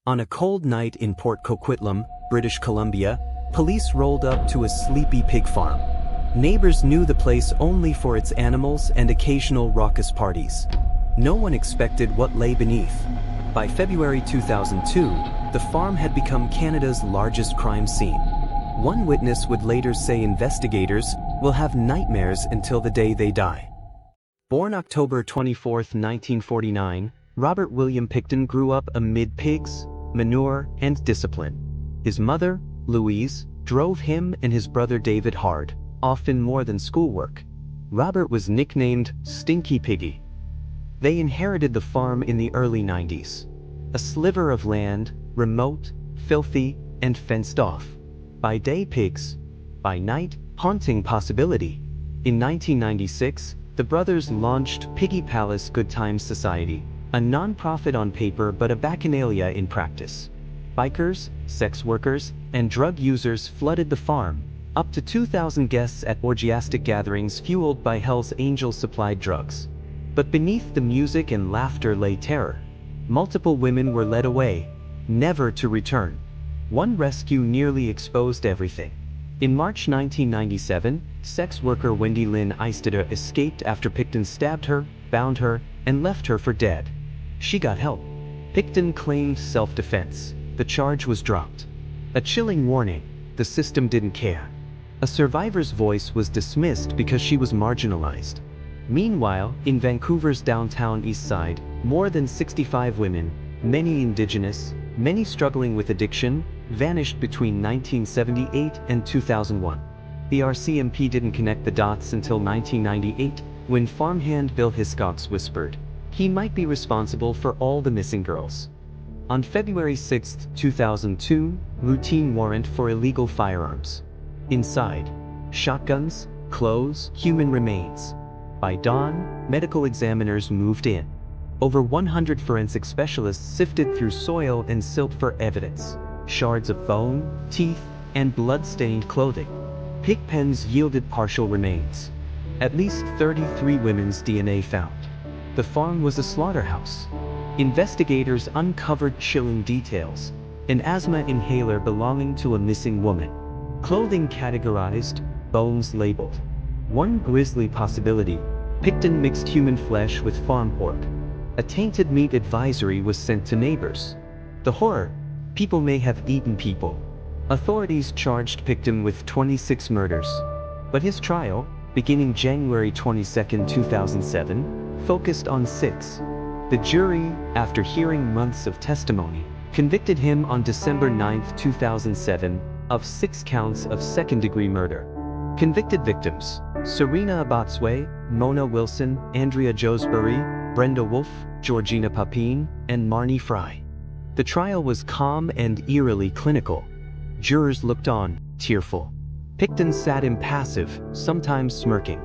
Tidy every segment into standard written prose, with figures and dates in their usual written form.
On a cold night in Port Coquitlam, British Columbia, police rolled up to a sleepy pig farm. Neighbors knew the place only for its animals and occasional raucous parties. No one expected what lay beneath. By February 2002, the farm had become Canada's largest crime scene. One witness would later say investigators will have nightmares until the day they die. Born October 24, 1949, Robert William Pickton grew up amid pigs, manure, and discipline. His mother, Louise, drove him and his brother David hard, often more than schoolwork. Robert was nicknamed Stinky Piggy. They inherited the farm in the early 90s. A sliver of land, remote, filthy, and fenced off. By day pigs, by night, haunting possibility. In 1996, the brothers launched Piggy Palace Good Times Society, a non-profit on paper but a bacchanalia in practice. Bikers, sex workers, and drug users flooded the farm, up to 2,000 guests at orgiastic gatherings fueled by Hell's Angels-supplied drugs. But beneath the music and laughter lay terror. Multiple women were led away, never to return. One rescue nearly exposed everything. In March 1997, sex worker Wendy Lynn Eisteder escaped after Pickton stabbed her, bound her, and left her for dead. She got help. Pickton claimed self-defense. The charge was dropped. A chilling warning: the system didn't care. A survivor's voice was dismissed because she was marginalized. Meanwhile, in Vancouver's downtown east side, more than 65 women, many Indigenous, many struggling with addiction, vanished between 1978 and 2001. The RCMP didn't connect the dots until 1998, when farmhand Bill Hiscox whispered he might be responsible for all the missing girls. On February 6, 2002, routine warrant for illegal firearms. Inside, shotguns, clothes, human remains. By dawn, medical examiners moved in. Over 100 forensic specialists sifted through soil and silt for evidence. Shards of bone, teeth, and blood-stained clothing. Pig pens yielded partial remains. At least 33 women's DNA found. The farm was a slaughterhouse. Investigators uncovered chilling details: an asthma inhaler belonging to a missing woman. Clothing categorized, bones labeled. One grisly possibility: Pickton mixed human flesh with farm pork. A tainted meat advisory was sent to neighbors. The horror: people may have eaten people. Authorities charged Pickton with 26 murders. But his trial, beginning January 22, 2007, focused on 6. The jury, after hearing months of testimony, convicted him on December 9, 2007, of 6 counts of second-degree murder. Convicted victims: Serena Abotswe, Mona Wilson, Andrea Josbury, Brenda Wolfe, Georgina Papine, and Marnie Fry. The trial was calm and eerily clinical. Jurors looked on, tearful. Pickton sat impassive, sometimes smirking.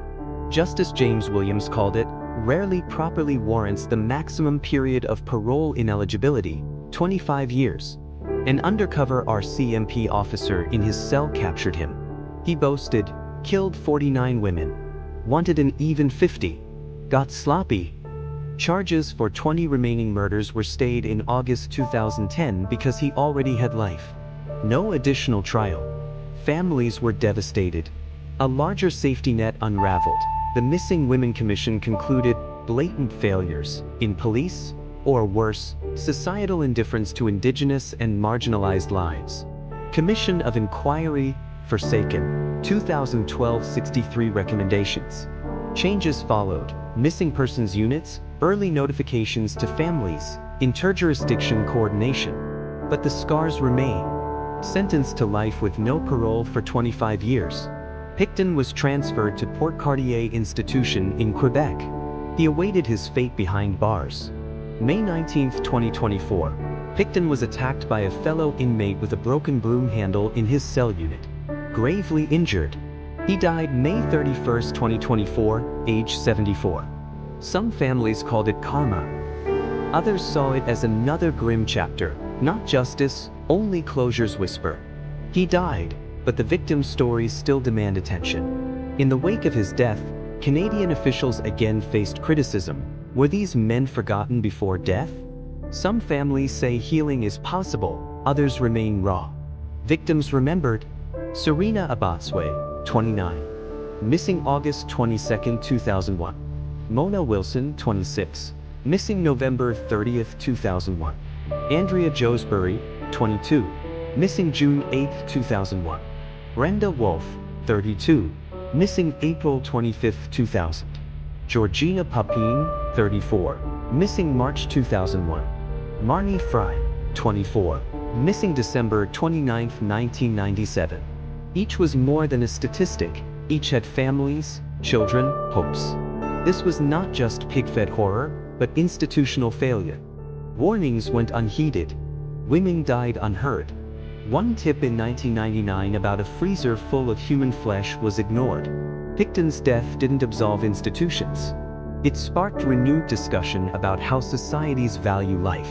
Justice James Williams called it, rarely properly warrants the maximum period of parole ineligibility, 25 years. An undercover RCMP officer in his cell captured him. He boasted, killed 49 women. Wanted an even 50. Got sloppy. Charges for 20 remaining murders were stayed in August 2010 because he already had life. No additional trial. Families were devastated. A larger safety net unraveled. The Missing Women Commission concluded blatant failures in police, or worse, societal indifference to Indigenous and marginalized lives. Commission of Inquiry, forsaken. 2012 63 recommendations. Changes followed: missing persons units, early notifications to families, interjurisdiction coordination. But the scars remain. Sentenced to life with no parole for 25 years. Pickton was transferred to Port Cartier Institution in Quebec. He awaited his fate behind bars. May 19, 2024, Pickton was attacked by a fellow inmate with a broken broom handle in his cell unit. Gravely injured. He died May 31, 2024, age 74. Some families called it karma. Others saw it as another grim chapter. Not justice, only closure's whisper. He died, but the victim's stories still demand attention. In the wake of his death, Canadian officials again faced criticism. Were these men forgotten before death? Some families say healing is possible, others remain raw. Victims remembered: Serena Abatswe, 29. Missing August 22, 2001. Mona Wilson, 26. Missing November 30, 2001. Andrea Josbury, 22. Missing June 8, 2001. Brenda Wolf, 32. Missing April 25, 2000. Georgina Papine, 34. Missing March 2001. Marnie Fry, 24. Missing December 29, 1997. Each was more than a statistic. Each had families, children, hopes. This was not just pig-fed horror, but institutional failure. Warnings went unheeded. Women died unheard. One tip in 1999 about a freezer full of human flesh was ignored. Pickton's death didn't absolve institutions. It sparked renewed discussion about how societies value life.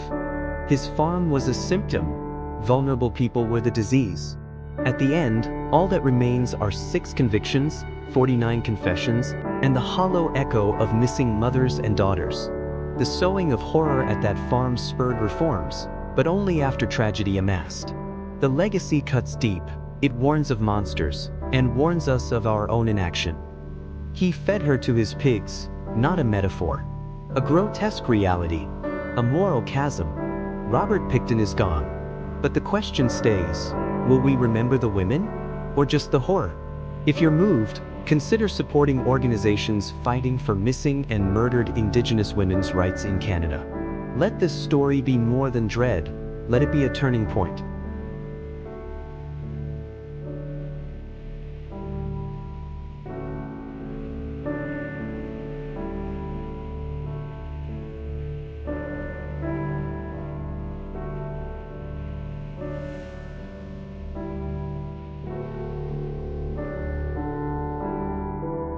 His farm was a symptom. Vulnerable people were the disease. At the end, all that remains are 6 convictions, 49 confessions, and the hollow echo of missing mothers and daughters. The sowing of horror at that farm spurred reforms, but only after tragedy amassed. The legacy cuts deep. It warns of monsters, and warns us of our own inaction. He fed her to his pigs, not a metaphor. A grotesque reality. A moral chasm. Robert Pickton is gone. But the question stays: will we remember the women? Or just the horror? If you're moved, consider supporting organizations fighting for missing and murdered Indigenous women's rights in Canada. Let this story be more than dread. Let it be a turning point.